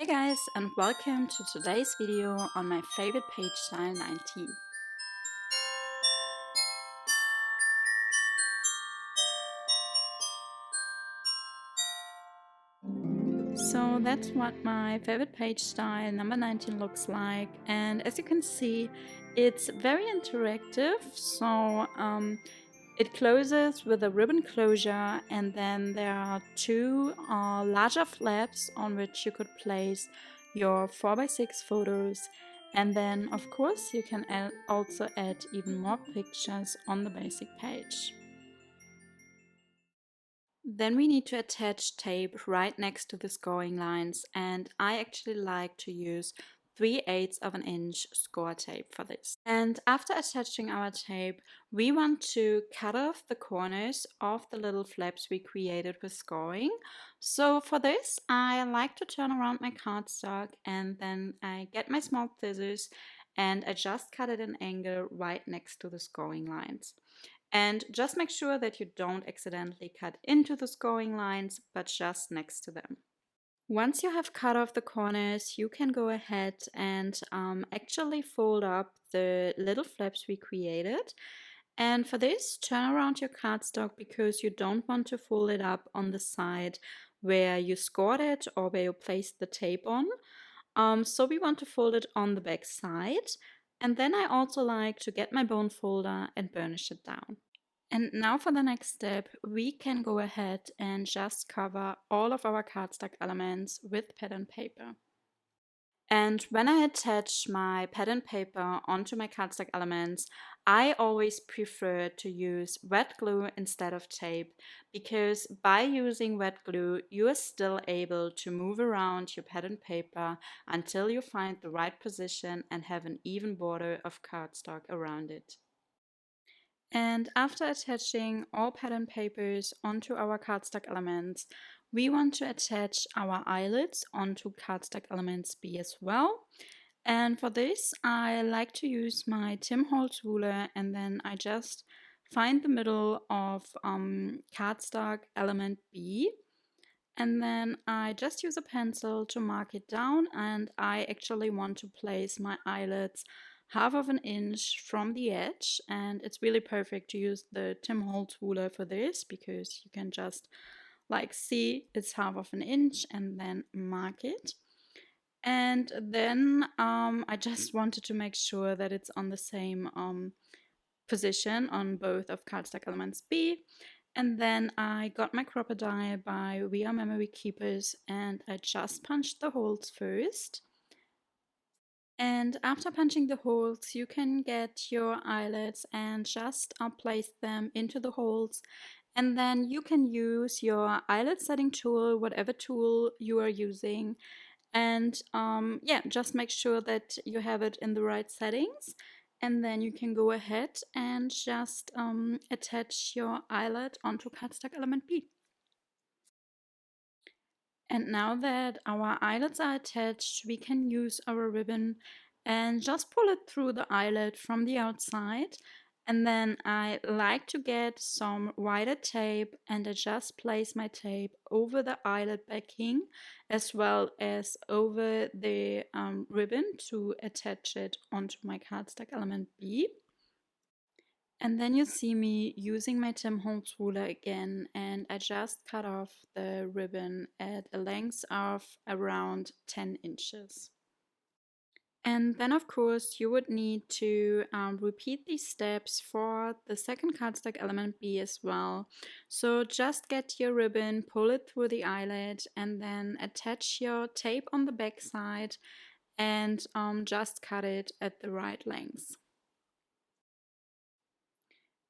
Hi guys, and welcome to today's video on my favorite page style 19. So that's what my favorite page style number 19 looks like, and as you can see it's very interactive. So it closes with a ribbon closure, and then there are two larger flaps on which you could place your 4x6 photos, and then of course you can also add even more pictures on the basic page. Then we need to attach tape right next to the scoring lines, and I actually like to use 3/8 of an inch score tape for this. And after attaching our tape, we want to cut off the corners of the little flaps we created with scoring. So for this, I like to turn around my cardstock, and then I get my small scissors and I just cut at an angle right next to the scoring lines. And just make sure that you don't accidentally cut into the scoring lines, but just next to them. Once you have cut off the corners, you can go ahead and actually fold up the little flaps we created. And for this, turn around your cardstock because you don't want to fold it up on the side where you scored it or where you placed the tape on. So we want to fold it on the back side. And then I also like to get my bone folder and burnish it down. And now for the next step, we can go ahead and just cover all of our cardstock elements with pattern paper. And when I attach my pattern paper onto my cardstock elements, I always prefer to use wet glue instead of tape, because by using wet glue, you are still able to move around your pattern paper until you find the right position and have an even border of cardstock around it. And after attaching all pattern papers onto our cardstock elements, we want to attach our eyelets onto cardstock elements B as well. And for this, I like to use my Tim Holtz ruler, and then I just find the middle of cardstock element B. And then I just use a pencil to mark it down, and I actually want to place my eyelets half of an inch from the edge, and it's really perfect to use the Tim Holtz ruler for this because you can just like see it's half of an inch and then mark it. And then I just wanted to make sure that it's on the same position on both of cardstock elements B. And then I got my crocodile by We Are Memory Keepers, and I just punched the holes first. And after punching the holes, you can get your eyelets and just place them into the holes. And then you can use your eyelet setting tool, whatever tool you are using. And yeah, just make sure that you have it in the right settings. And then you can go ahead and just attach your eyelet onto cardstock element B. And now that our eyelets are attached, we can use our ribbon and just pull it through the eyelet from the outside. And then I like to get some wider tape, and I just place my tape over the eyelet backing as well as over the ribbon to attach it onto my cardstock element B. And then you see me using my Tim Holtz ruler again, and I just cut off the ribbon at a length of around 10 inches. And then of course you would need to repeat these steps for the second cardstock element B as well. So just get your ribbon, pull it through the eyelet, and then attach your tape on the back side and just cut it at the right length.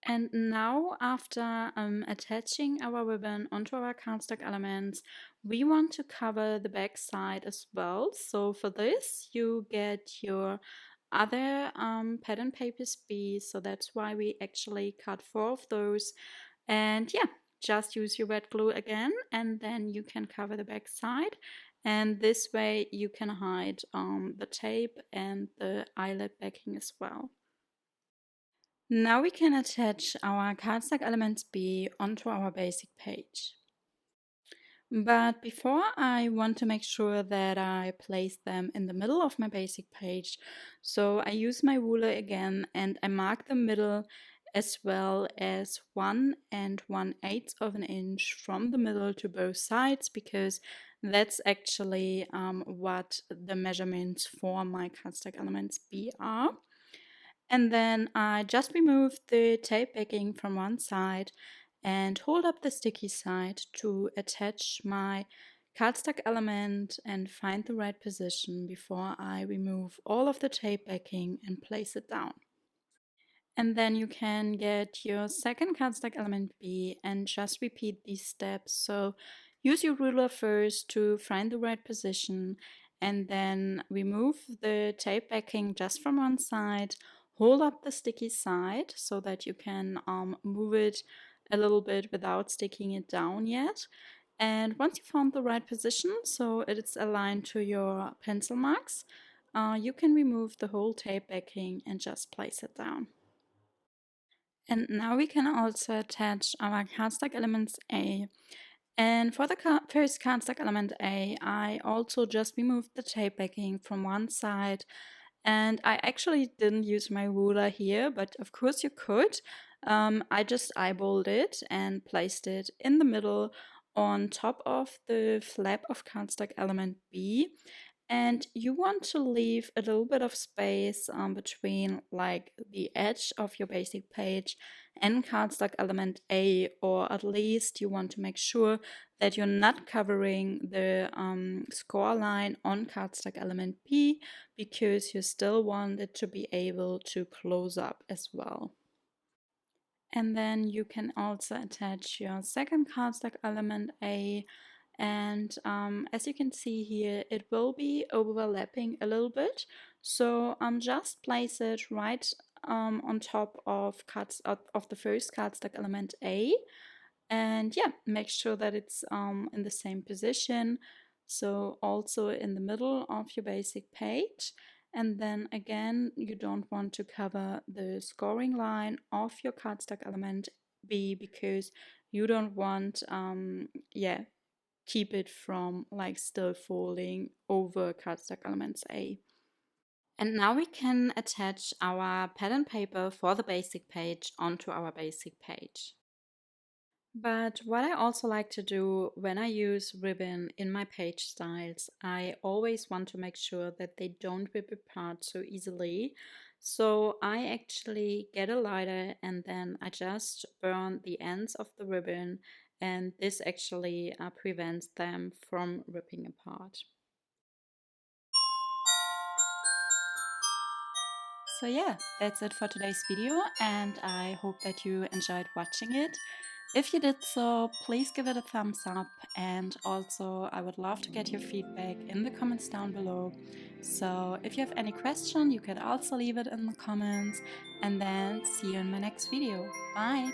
And now, after attaching our ribbon onto our cardstock elements, we want to cover the back side as well. So for this, you get your other pattern papers B. So that's why we actually cut 4 of those. And yeah, just use your wet glue again, and then you can cover the back side. And this way you can hide the tape and the eyelet backing as well. Now we can attach our cardstock elements B onto our basic page. But before, I want to make sure that I place them in the middle of my basic page. So I use my ruler again and I mark the middle as well as 1 1/8 of an inch from the middle to both sides, because that's actually what the measurements for my cardstock elements B are. And then I just remove the tape backing from one side and hold up the sticky side to attach my cardstock element and find the right position before I remove all of the tape backing and place it down. And then you can get your second cardstock element B and just repeat these steps. So use your ruler first to find the right position, and then remove the tape backing just from one side, hold up the sticky side so that you can move it a little bit without sticking it down yet. And once you found the right position, so it is aligned to your pencil marks, you can remove the whole tape backing and just place it down. And now we can also attach our cardstock elements A. And for the first cardstock element A, I also just removed the tape backing from one side. And I actually didn't use my ruler here, but of course you could. I just eyeballed it and placed it in the middle on top of the flap of cardstock element B. And you want to leave a little bit of space between like the edge of your basic page and cardstock element A, or at least you want to make sure that you're not covering the score line on cardstock element B, because you still want it to be able to close up as well. And then you can also attach your second cardstock element A, and as you can see here, it will be overlapping a little bit. So just place it right on top of the first cardstock element A, and yeah, make sure that it's in the same position. So also in the middle of your basic page. And then again, you don't want to cover the scoring line of your cardstock element B, because you don't want, keep it from like still falling over cardstock elements A. And now we can attach our pattern paper for the basic page onto our basic page. But what I also like to do when I use ribbon in my page styles, I always want to make sure that they don't rip apart so easily. So I actually get a lighter and then I just burn the ends of the ribbon, and this actually prevents them from ripping apart. So yeah, that's it for today's video, and I hope that you enjoyed watching it. If you did so, please give it a thumbs up, and also I would love to get your feedback in the comments down below. So if you have any question, you can also leave it in the comments, and then see you in my next video. Bye!